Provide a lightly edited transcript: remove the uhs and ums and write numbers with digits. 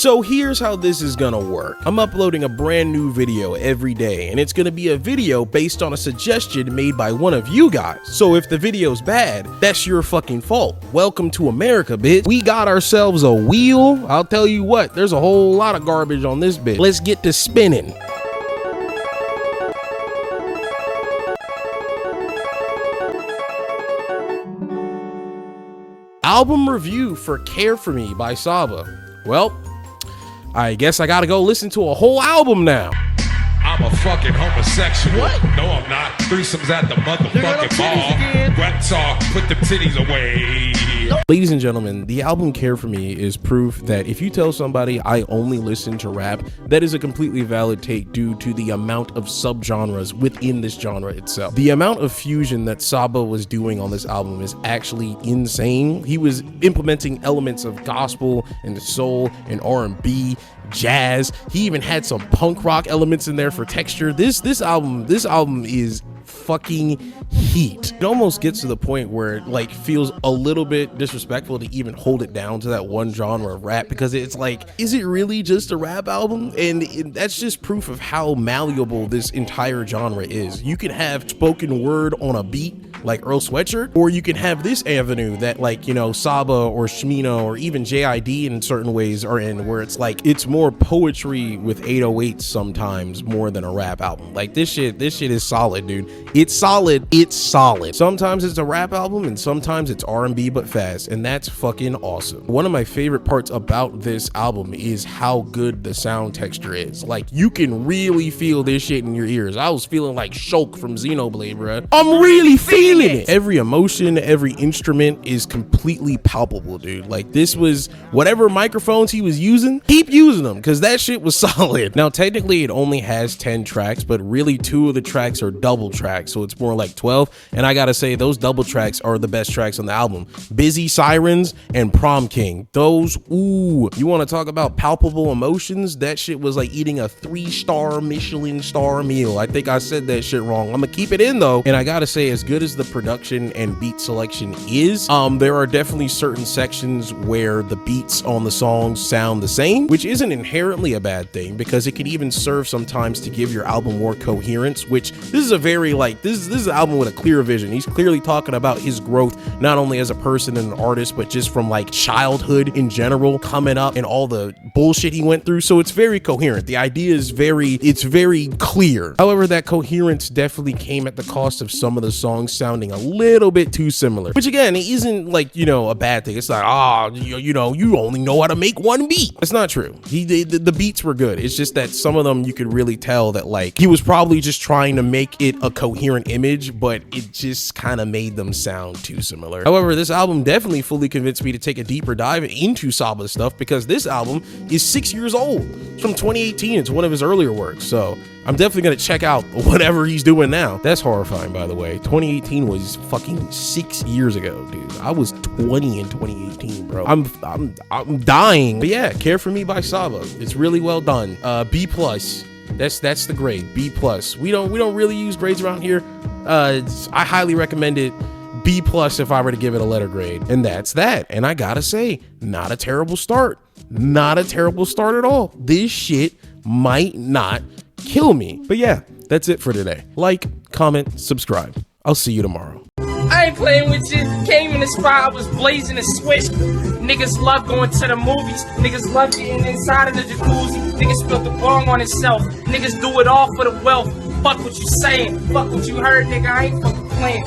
So here's how this is gonna work. I'm uploading a brand new video every day, and it's gonna be a video based on a suggestion made by one of you guys. So if the video's bad, that's your fucking fault. Welcome to America, bitch. We got ourselves a wheel. I'll tell you what, there's a whole lot of garbage on this bitch. Let's get to spinning. Album review for Care For Me by Saba. Well, I guess I gotta go listen to a whole album now. I'm a fucking homosexual. What? No, I'm not. Threesomes at the motherfucking bar. Wet talk, put the titties away. Ladies and gentlemen, the album Care For Me is proof that if you tell somebody I only listen to rap, that is a completely valid take due to the amount of subgenres within this genre itself. The amount of fusion that Saba was doing on this album is actually insane. He was implementing elements of gospel and soul and R&B, jazz. He even had some punk rock elements in there for texture. This album is fucking heat. It almost gets to the point where it like feels a little bit disrespectful to even hold it down to that one genre of rap, because it's like, is it really just a rap album? And that's just proof of how malleable this entire genre is. You can have spoken word on a beat like Earl Sweatshirt, or you can have this avenue that, like, you know, Saba or Shmino or even JID in certain ways are in, where it's like it's more poetry with 808s sometimes more than a rap album. Like this shit is solid, dude. It's solid. Sometimes it's a rap album and sometimes it's R&B but fast, and that's fucking awesome. One of my favorite parts about this album is how good the sound texture is. Like, you can really feel this shit in your ears. I was feeling like Shulk from Xenoblade, bruh. I'm really feeling it. Every emotion, every instrument is completely palpable, dude. Like, this was whatever microphones he was using, keep using them, because that shit was solid. Now, technically it only has 10 tracks, but really 2 of the tracks are double tracks, so it's more like 12. And I gotta say, those double tracks are the best tracks on the album. Busy Sirens and Prom King. Those, ooh, you want to talk about palpable emotions? That shit was like eating a 3-star Michelin star meal. I think I said that shit wrong. I'm gonna keep it in though. And I gotta say, as good as the production and beat selection is, there are definitely certain sections where the beats on the songs sound the same, which isn't inherently a bad thing, because it can even serve sometimes to give your album more coherence, which this is a very like, this is an album with a clear vision. He's clearly talking about his growth, not only as a person and an artist, but just from like childhood in general, coming up and all the bullshit he went through. So it's very coherent. The idea is it's very clear. However, that coherence definitely came at the cost of some of the songs sounding a little bit too similar, which again, isn't like, you know, a bad thing. It's like, you know, you only know how to make one beat. It's not true. The beats were good. It's just that some of them you could really tell that like he was probably just trying to make it a coherent image, but it just kind of made them sound too similar. However, this album definitely fully convinced me to take a deeper dive into Saba's stuff, because this album is 6 years old. It's from 2018. It's one of his earlier works. So I'm definitely going to check out whatever he's doing now. That's horrifying, by the way. 2018 was fucking 6 years ago, dude. I was 20 in 2018, bro. I'm dying. But yeah, Care For Me by Saba. It's really well done. B+. That's the grade. B+. We don't really use grades around here. I highly recommend it. B+ if I were to give it a letter grade. And that's that. And I gotta say, not a terrible start. Not a terrible start at all. This shit might not kill me. But yeah, that's it for today. Like, comment, subscribe. I'll see you tomorrow. I ain't playing with you. Came in the spot, I was blazing a switch. Niggas love going to the movies. Niggas love getting inside of the jacuzzi. Niggas spilled the bong on himself. Niggas do it all for the wealth. Fuck what you saying. Fuck what you heard, nigga. I ain't fucking playing.